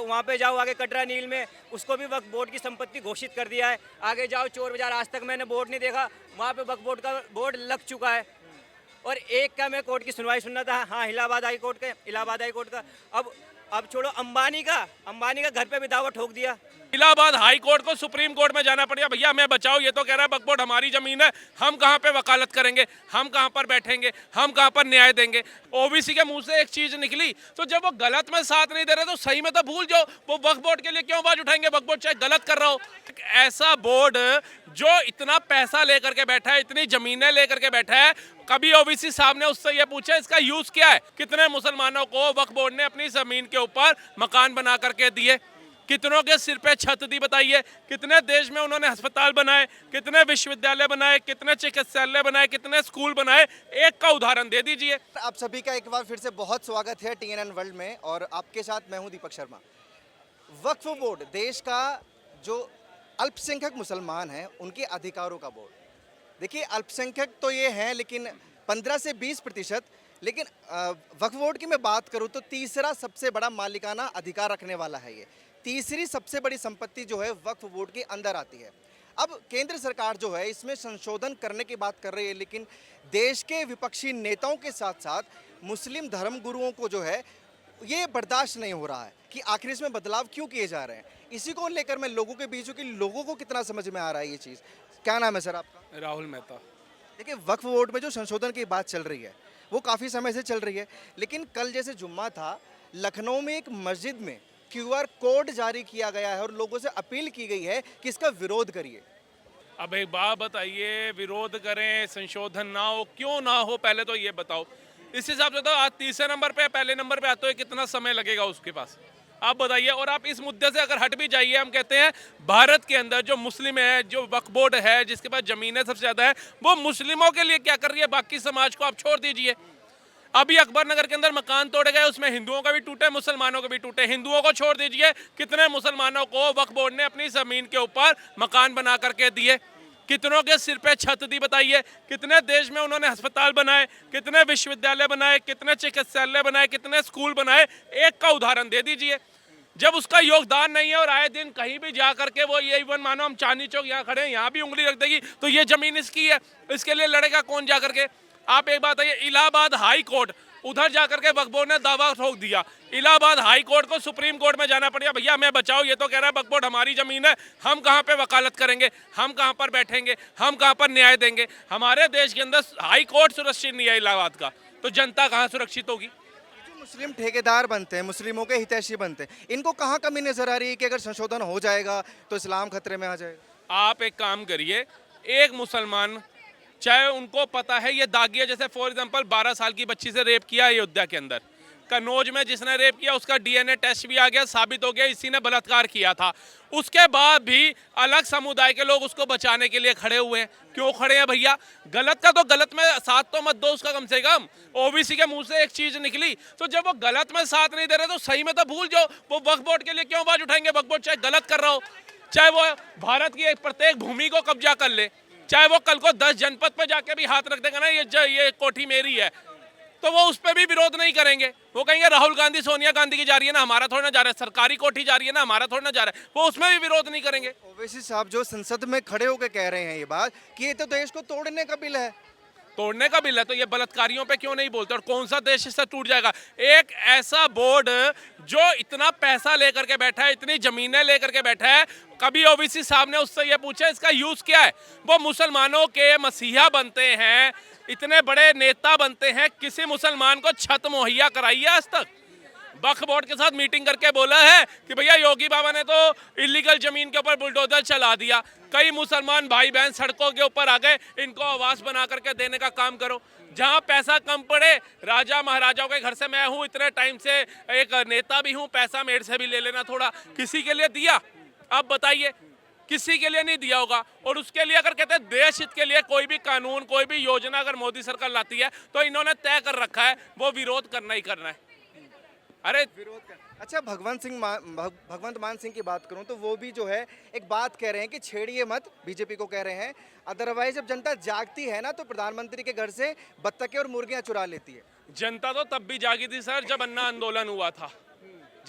वहाँ पे जाओ आगे कटरा नील में, उसको भी वक्फ बोर्ड की संपत्ति घोषित कर दिया है। आगे जाओ चोर बाजार, आज तक मैंने बोर्ड नहीं देखा, वहाँ पे वक्फ बोर्ड का बोर्ड लग चुका है। और एक का मैं कोर्ट की सुनवाई सुनना था, हाँ इलाहाबाद हाई कोर्ट का। अब छोड़ो अंबानी का घर पे भी दावा ठोक दिया। इलाहाबाद हाई कोर्ट को सुप्रीम कोर्ट में जाना पड़ेगा। भैया हमें बचाओ, ये तो कह रहा है वक्फ बोर्ड हमारी जमीन है, हम कहाँ पे वकालत करेंगे, हम कहाँ पर बैठेंगे, हम कहाँ पर न्याय देंगे। ओबीसी के मुंह से एक चीज निकली, तो जब वो गलत में साथ नहीं दे रहे तो सही में तो भूल जाओ। वो वक्फ बोर्ड के लिए क्यों आवाज उठाएंगे? वक्फ बोर्ड चाहे गलत कर रहा हो। ऐसा बोर्ड जो इतना पैसा लेकर के बैठा है, इतनी जमीनें लेकर के बैठा है, कभी ओबीसी साहब ने उससे ये पूछा इसका यूज क्या है? कितने मुसलमानों को वक्फ बोर्ड ने अपनी जमीन के ऊपर मकान बना करके दिए, कितनों के सिर पे छत दी बताइए, कितने देश में उन्होंने अस्पताल बनाए, कितने विश्वविद्यालय बनाए, कितने चिकित्सालय बनाए, कितने स्कूल बनाए, एक का उदाहरण दे दीजिए। आप सभी का एक बार फिर से बहुत स्वागत है TNN वर्ल्ड में, और आपके साथ मैं हूं दीपक शर्मा। वक्फ बोर्ड देश का जो अल्पसंख्यक मुसलमान हैं उनके अधिकारों का बोर्ड। देखिए, अल्पसंख्यक तो ये हैं, लेकिन 15 से 20%, लेकिन वक्फ बोर्ड की मैं बात करूं तो तीसरा सबसे बड़ा मालिकाना अधिकार रखने वाला है। ये तीसरी सबसे बड़ी संपत्ति जो है वक्फ बोर्ड के अंदर आती है। अब केंद्र सरकार जो है इसमें संशोधन करने की बात कर रही है, लेकिन देश के विपक्षी नेताओं के साथ साथ मुस्लिम धर्मगुरुओं को जो है ये बर्दाश्त नहीं हो रहा है कि आखिर इसमें बदलाव क्यों किए जा रहे हैं। इसी को लेकर मैं लोगों के बीच हूं कि लोगों को कितना समझ में आ रहा है ये चीज़। क्या नाम है सर आपका? राहुल मेहता। देखिए, वक्फ बोर्ड में जो संशोधन की बात चल रही है वो काफ़ी समय से चल रही है, लेकिन कल जैसे जुम्मा था, लखनऊ में एक मस्जिद में QR कोड जारी किया गया है और लोगों से अपील की गई है कि इसका विरोध करिए। अब एक बात बताइए, विरोध करें, संशोधन ना हो, क्यों ना हो, पहले तो ये बताओ। इस हिसाब से तो आज तीसरे नंबर पे, पहले नंबर पे आते हुए कितना समय लगेगा उसके पास, आप बताइए। और आप इस मुद्दे से अगर हट भी जाइए, हम कहते हैं भारत के अंदर जो मुस्लिम है, जो वक्फ बोर्ड है, जिसके पास जमीनें सबसे ज़्यादा है, वो मुस्लिमों के लिए क्या कर रही है? बाकी समाज को आप छोड़ दीजिए। अभी अकबर नगर के अंदर मकान तोड़े गए, उसमें हिंदुओं का भी टूटे, मुसलमानों के भी टूटे। हिंदुओं को छोड़ दीजिए, कितने मुसलमानों को वक्फ बोर्ड ने अपनी जमीन के ऊपर मकान बना करके दिए, कितनों के सिर पे छत दी बताइए, कितने देश में उन्होंने अस्पताल बनाए, कितने विश्वविद्यालय बनाए, कितने चिकित्सालय बनाए, कितने स्कूल बनाए, एक का उदाहरण दे दीजिए। जब उसका योगदान नहीं है और आए दिन कहीं भी जा करके वो ये इवन मानो हम चांदनी चौक यहाँ खड़े हैं, यहाँ भी उंगली रख देगी तो ये जमीन इसकी है, इसके लिए लड़ेगा कौन जा करके? आप एक बात है, इलाहाबाद हाई कोर्ट, उधर जाकर के वक्फ बोर्ड ने दावा ठोक दिया। इलाहाबाद हाई कोर्ट को सुप्रीम कोर्ट में जाना पड़ेगा। भैया हमें बचाओ, ये तो कह रहा है वक्फ बोर्ड हमारी जमीन है, हम कहाँ पे वकालत करेंगे, हम कहाँ पर बैठेंगे, हम कहाँ पर न्याय देंगे। हमारे देश के अंदर हाई कोर्ट सुरक्षित नहीं है इलाहाबाद का, तो जनता कहाँ सुरक्षित होगी? जो मुस्लिम ठेकेदार बनते हैं, मुस्लिमों के हितैषी बनते हैं, इनको कहाँ कमी नजर आ रही है कि अगर संशोधन हो जाएगा तो इस्लाम खतरे में आ जाएगा? आप एक काम करिए, एक मुसलमान, चाहे उनको पता है ये दागी है, जैसे फॉर एग्जांपल 12 साल की बच्ची से रेप किया अयोध्या के अंदर, कन्नौज में जिसने रेप किया उसका DNA टेस्ट भी आ गया, साबित हो गया इसी ने बलात्कार किया था। उसके बाद भी अलग समुदाय के लोग उसको बचाने के लिए खड़े हुए हैं। क्यों खड़े हैं भैया? गलत का तो गलत में साथ तो मत दो उसका, कम से कम। ओबीसी के मुंह से एक चीज निकली, तो जब वो गलत में साथ नहीं दे रहे तो सही में तो भूल जाओ। वो वक्फ बोर्ड के लिए क्यों आवाज उठाएंगे? वक्फ बोर्ड चाहे गलत कर रहा हो, चाहे वो भारत की प्रत्येक भूमि को कब्जा कर ले, चाहे वो कल को 10 जनपद पे जाके भी हाथ रख देगा ना ये कोठी मेरी है, तो वो उस पर भी विरोध नहीं करेंगे। वो कहेंगे राहुल गांधी सोनिया गांधी की जा रही है ना, हमारा थोड़ा ना जा रहा है, सरकारी कोठी जा रही है ना, हमारा थोड़ा ना जा रहा है, वो उसमें भी विरोध नहीं करेंगे। ओवैसी साहब जो संसद में खड़े होकर कह रहे हैं ये बात कि ये तो देश को तोड़ने का बिल है, तोड़ने का बिल है, तो ये बलात्कारियों पे क्यों नहीं बोलते? और कौन सा देश इससे टूट जाएगा? एक ऐसा बोर्ड जो इतना पैसा लेकर के बैठा है, इतनी जमीनें लेकर के बैठा है, कभी ओबीसी साहब ने उससे ये पूछा इसका यूज क्या है? वो मुसलमानों के मसीहा बनते हैं, इतने बड़े नेता बनते हैं, किसी मुसलमान को छत मुहैया कराई है आज तक? वक्फ बोर्ड के साथ मीटिंग करके बोला है कि भैया योगी बाबा ने तो इलीगल जमीन के ऊपर बुलडोजर चला दिया, कई मुसलमान भाई बहन सड़कों के ऊपर आ गए, इनको आवास बना करके देने का काम करो। जहां पैसा कम पड़े, राजा महाराजाओं के घर से मैं हूं इतने टाइम से एक नेता भी हूं, पैसा मेरे से भी ले लेना थोड़ा, किसी के लिए दिया? आप बताइए, किसी के लिए नहीं दिया होगा। और उसके लिए अगर कहते हैं देश हित के लिए कोई भी कानून, कोई भी योजना अगर मोदी सरकार लाती है तो इन्होंने तय कर रखा है वो विरोध करना ही करना है। अरे विरोध कर। अच्छा, भगवंत मान सिंह की बात करूं तो वो भी जो है एक बात कह रहे हैं कि छेड़िए मत, बीजेपी को कह रहे हैं, अदरवाइज जब जनता जागती है ना तो प्रधानमंत्री के घर से बत्तखें और मुर्गियां चुरा लेती है। जनता तो तब भी जागी थी सर जब अन्ना आंदोलन हुआ था,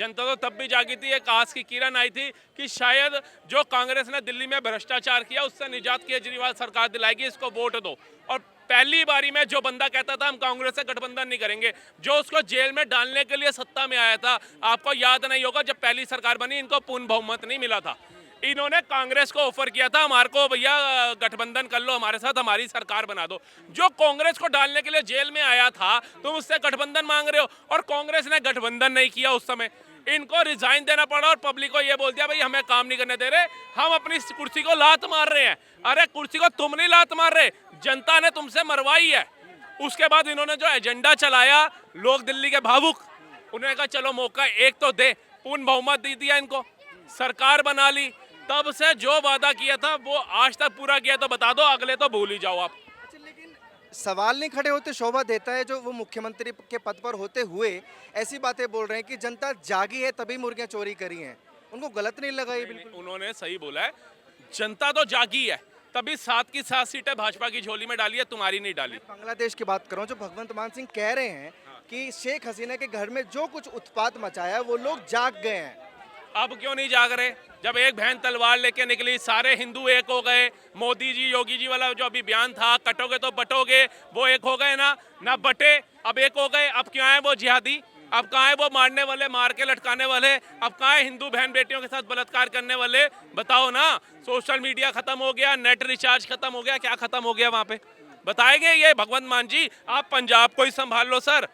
जनता तो तब भी जागी थी, एक आस की किरण आई थी कि शायद जो कांग्रेस ने दिल्ली में भ्रष्टाचार किया उससे निजात केजरीवाल सरकार दिलाएगी, इसको वोट दो। और पहली बारी में जो बंदा कहता था हम कांग्रेस से गठबंधन नहीं करेंगे, जो उसको जेल में डालने के लिए सत्ता में आया था, आपको याद नहीं होगा जब पहली सरकार बनी इनको पूर्ण बहुमत नहीं मिला था, इन्होंने कांग्रेस को ऑफर किया था हमारे को भैया गठबंधन कर लो हमारे साथ, हमारी सरकार बना दो। जो कांग्रेस को डालने के लिए जेल में आया था तुम उससे गठबंधन मांग रहे हो, और कांग्रेस ने गठबंधन नहीं किया उस समय, इनको रिजाइन देना पड़ा और पब्लिक को ये बोल दिया भाई हमें काम नहीं करने दे रहे, हम अपनी कुर्सी को लात मार रहे हैं। अरे कुर्सी को तुम नहीं लात मार रहे, जनता ने तुमसे मरवाई है। उसके बाद इन्होंने जो एजेंडा चलाया, लोग दिल्ली के भावुक, उन्होंने कहा चलो मौका एक तो दे, पूर्ण बहुमत दे दिया इनको, सरकार बना ली, तब से जो वादा किया था वो आज तक पूरा किया तो बता दो, अगले तो भूल ही जाओ आप। अच्छा, लेकिन सवाल नहीं खड़े होते, शोभा देता है जो वो मुख्यमंत्री के पद पर होते हुए ऐसी बातें बोल रहे हैं कि जनता जागी है तभी मुर्गियां चोरी करी हैं, उनको गलत नहीं लगा ये बिल्कुल? उन्होंने सही बोला है, जनता तो जागी है तभी 7 की 7 सीटें भाजपा की झोली में डाली है, तुम्हारी नहीं डाली। बांग्लादेश की बात करूं, जो भगवंत मान सिंह कह रहे हैं कि शेख हसीना के घर में जो कुछ उत्पात मचाया है वो लोग जाग गए हैं। अब क्यों नहीं जाग रहे? जब एक बहन तलवार लेके निकली सारे हिंदू एक हो गए, मोदी जी योगी जी वाला जो अभी बयान था कटोगे तो बटोगे, वो एक हो गए ना बटे, अब एक हो गए। अब क्यों है वो जिहादी, अब कहाँ है वो मारने वाले, मार के लटकाने वाले, अब कहाँ है हिंदू बहन बेटियों के साथ बलात्कार करने वाले? बताओ ना। सोशल मीडिया खत्म हो गया, नेट रिचार्ज खत्म हो गया, क्या खत्म हो गया वहाँ पे बताएंगे? ये भगवंत मान जी आप पंजाब को ही संभाल लो सर,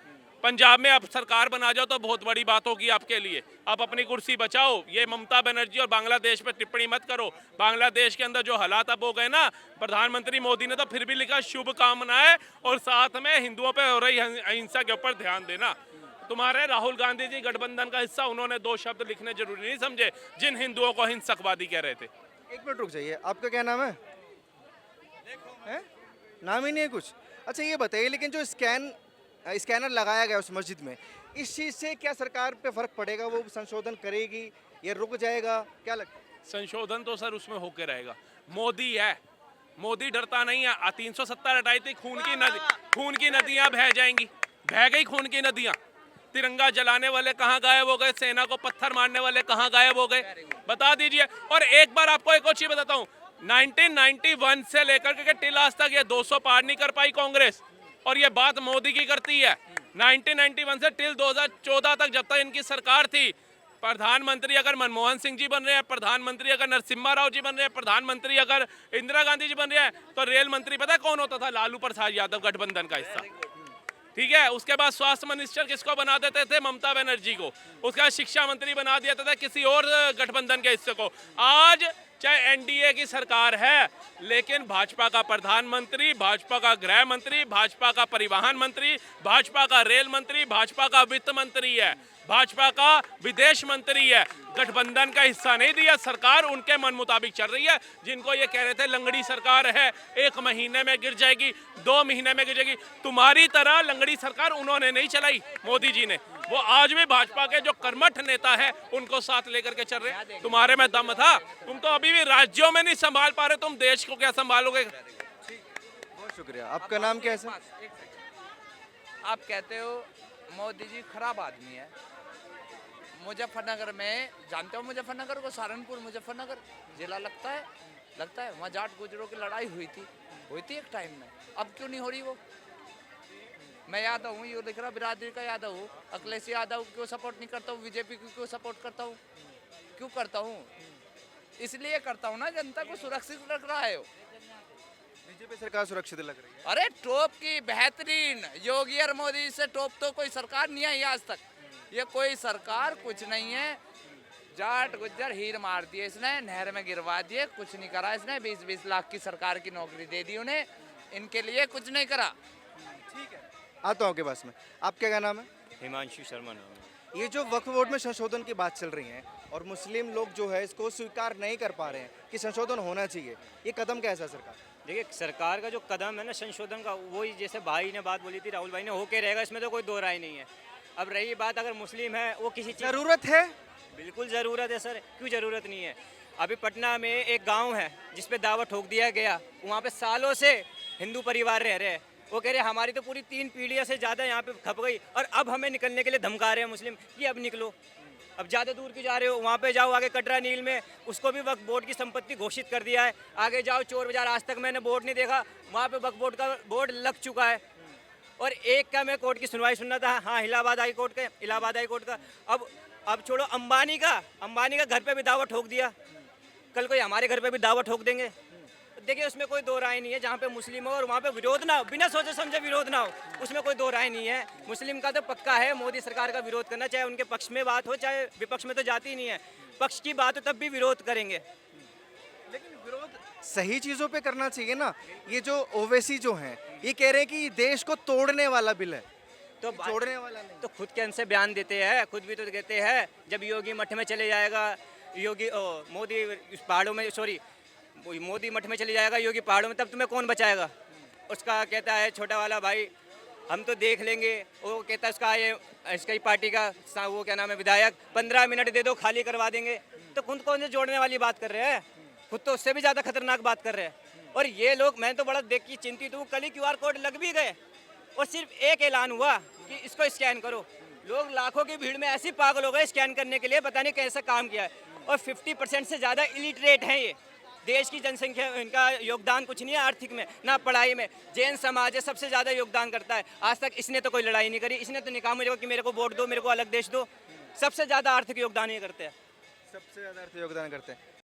पंजाब में आप सरकार बना जाओ तो बहुत बड़ी बात होगी आपके लिए, आप अपनी कुर्सी बचाओ। ये ममता बनर्जी और बांग्लादेश पे टिप्पणी मत करो, बांग्लादेश के अंदर जो हालात अब हो गए ना, प्रधानमंत्री मोदी ने तो फिर भी लिखा शुभकामनाएं और साथ में हिंदुओं पे हो रही हिंसा के ऊपर ध्यान देना। तुम्हारे राहुल गांधी जी गठबंधन का हिस्सा, उन्होंने 2 शब्द लिखने जरूरी नहीं समझे जिन हिंदुओं को हिंसकवादी कह रहे थे। 1 मिनट रुक जाइए, आपका क्या नाम है? नाम ही नहीं है कुछ? अच्छा ये बताइए, लेकिन जो स्कैनर लगाया गया उस मस्जिद में, इस चीज़ से क्या सरकार पे फर्क पड़ेगा? वो संशोधन करेगी या रुक जाएगा, क्या लगता है? संशोधन तो सर उसमें होके रहेगा, मोदी है, मोदी डरता नहीं है। 370 हटाई थी, खून की नदियां बह जाएंगी, बह गई खून की नदियां। तिरंगा जलाने वाले कहाँ गायब हो गए, सेना को पत्थर मारने वाले कहाँ गायब हो गए, बता दीजिए। और एक बार आपको एक और चीज बताता हूँ, 1991 से लेकर के टिल आज तक ये 200 पार नहीं कर पाई कांग्रेस, और ये बात मोदी की करती है। 1991 से टिल 2014 तक जब तक इनकी सरकार थी, प्रधानमंत्री अगर मनमोहन सिंह जी बन रहे हैं, प्रधानमंत्री अगर नरसिम्हा राव जी बन रहे हैं, प्रधानमंत्री अगर इंदिरा गांधी जी बन रहे हैं, तो रेल मंत्री पता है कौन होता था? लालू प्रसाद यादव, गठबंधन का हिस्सा, ठीक है। उसके बाद स्वास्थ्य मिनिस्टर किसको बना देते थे? ममता बनर्जी को। उसके बाद शिक्षा मंत्री बना दिया था किसी और गठबंधन के हिस्से को। आज चाहे एनडीए की सरकार है, लेकिन भाजपा का प्रधानमंत्री, भाजपा का गृह मंत्री, भाजपा का परिवहन मंत्री, भाजपा का रेल मंत्री, भाजपा का वित्त मंत्री है, भाजपा का विदेश मंत्री है। गठबंधन का हिस्सा नहीं दिया, सरकार उनके मन मुताबिक चल रही है। जिनको ये कह रहे थे लंगड़ी सरकार है, 1 महीने में गिर जाएगी, 2 महीने में गिर जाएगी, तुम्हारी तरह लंगड़ी सरकार उन्होंने नहीं चलाई, मोदी जी ने। वो आज भी भाजपा के जो कर्मठ नेता है उनको साथ लेकर के चल रहे हैं। तुम्हारे में दम था, तुम तो अभी भी राज्यों में नहीं संभाल पा रहे, तुम देश को क्या संभालोगे? बहुत शुक्रिया। आपका नाम क्या है सर? आप कहते हो मोदी जी खराब आदमी है। मुजफ्फरनगर में, जानते हो मुजफ्फरनगर को? सहारनपुर मुजफ्फरनगर जिला लगता है। वहाँ जाट गुजरों की लड़ाई हुई थी एक टाइम में, अब क्यों नहीं हो रही वो? मैं यादव हूँ, ये लिख रहा बिरादरी का यादव हूँ, अखिलेश यादव क्यों सपोर्ट नहीं करता हूँ, बीजेपी को क्यों सपोर्ट करता हूँ? क्यों करता हूँ? इसलिए करता हूँ ना, जनता को सुरक्षित रख रहा है वो। बीजेपी सरकार सुरक्षित लग रही है? अरे टॉप की बेहतरीन, योगी और मोदी से टॉप तो कोई सरकार नहीं आई आज तक। ये कोई सरकार कुछ नहीं है। जाट गुज्जर हीर मार दिए इसने, नहर में गिरवा दिए, कुछ नहीं करा इसने। 20-20 लाख की सरकार की नौकरी दे दी उन्हें, इनके लिए कुछ नहीं करा। ठीक है, आता हूँ आपके पास में। आपका क्या नाम है? हिमांशु शर्मा नाम है। ये जो वक्फ बोर्ड में संशोधन की बात चल रही है और मुस्लिम लोग जो है इसको स्वीकार नहीं कर पा रहे हैं कि संशोधन होना चाहिए, ये कदम कैसा है सरकार? देखिए, सरकार का जो कदम है ना संशोधन का, वही जैसे भाई ने बात बोली थी, राहुल भाई ने, होके रहेगा, इसमें तो कोई दो राय नहीं है। अब रही बात अगर मुस्लिम है वो किसी चीज़, जरूरत है, बिल्कुल ज़रूरत है सर, क्यों ज़रूरत नहीं है? अभी पटना में एक गांव है जिस पे दावा ठोक दिया गया, वहाँ पे सालों से हिंदू परिवार रह रहे हैं, वो कह रहे हैं हमारी तो पूरी 3 पीढ़ियों से ज़्यादा यहाँ पे खप गई और अब हमें निकलने के लिए धमका रहे हैं मुस्लिम कि अब निकलो। अब ज़्यादा दूर क्यों जा रहे हो, वहाँ पे जाओ आगे कटरा नील में, उसको भी वक्फ बोर्ड की संपत्ति घोषित कर दिया है। आगे जाओ चोर बाजार, आज तक मैंने बोर्ड नहीं देखा, वहाँ पे वक्फ बोर्ड का बोर्ड लग चुका है। और एक का मैं कोर्ट की सुनवाई सुनना था, हाँ इलाहाबाद हाई कोर्ट का। अब छोड़ो अंबानी का घर पे भी दावा ठोक दिया, कल कोई हमारे घर पे भी दावा ठोक देंगे। देखिए उसमें कोई दो राय नहीं है, जहाँ पे मुस्लिम हो और वहाँ पे विरोध ना हो, बिना सोचे समझे विरोध ना हो, उसमें कोई दो राय नहीं है। मुस्लिम का तो पक्का है मोदी सरकार का विरोध करना, चाहे उनके पक्ष में बात हो चाहे विपक्ष में, तो जाती ही नहीं है। पक्ष की बात हो तब भी विरोध करेंगे। लेकिन विरोध सही चीजों पे करना चाहिए ना। ये जो ओवैसी जो हैं ये कह रहे हैं कि देश को तोड़ने वाला बिल है, तो जोड़ने वाला नहीं। तो खुद कैसे बयान देते हैं, खुद भी तो कहते हैं जब योगी मठ में चले जाएगा, मोदी इस पहाड़ों में, सॉरी मोदी मठ में चले जाएगा योगी पहाड़ों में, तब तुम्हें कौन बचाएगा। उसका कहता है छोटा वाला भाई हम तो देख लेंगे, वो कहता है इसका ही पार्टी का वो क्या नाम है विधायक, 15 मिनट दे दो खाली करवा देंगे। तो खुद कौन से जोड़ने वाली बात कर रहे हैं, खुद तो उससे भी ज़्यादा खतरनाक बात कर रहे हैं। और ये लोग, मैं तो बड़ा देख के चिंतित हूँ, कल ही QR कोड लग भी गए और सिर्फ एक ऐलान हुआ कि इसको स्कैन करो। लोग लाखों की भीड़ में ऐसे पागल हो गए स्कैन करने के लिए, पता नहीं कैसा काम किया है। और 50% से ज़्यादा इलिटरेट हैं ये, देश की जनसंख्या, इनका योगदान कुछ नहीं है आर्थिक में ना पढ़ाई में। जैन समाज है सबसे ज़्यादा योगदान करता है, आज तक इसने तो कोई लड़ाई नहीं करी, इसने तो नहीं कहा मुझे कि मेरे को वोट दो, मेरे को अलग देश दो। सबसे ज़्यादा आर्थिक योगदान ये करते हैं। सबसे ज़्यादा अर्थ योगदान करते हैं।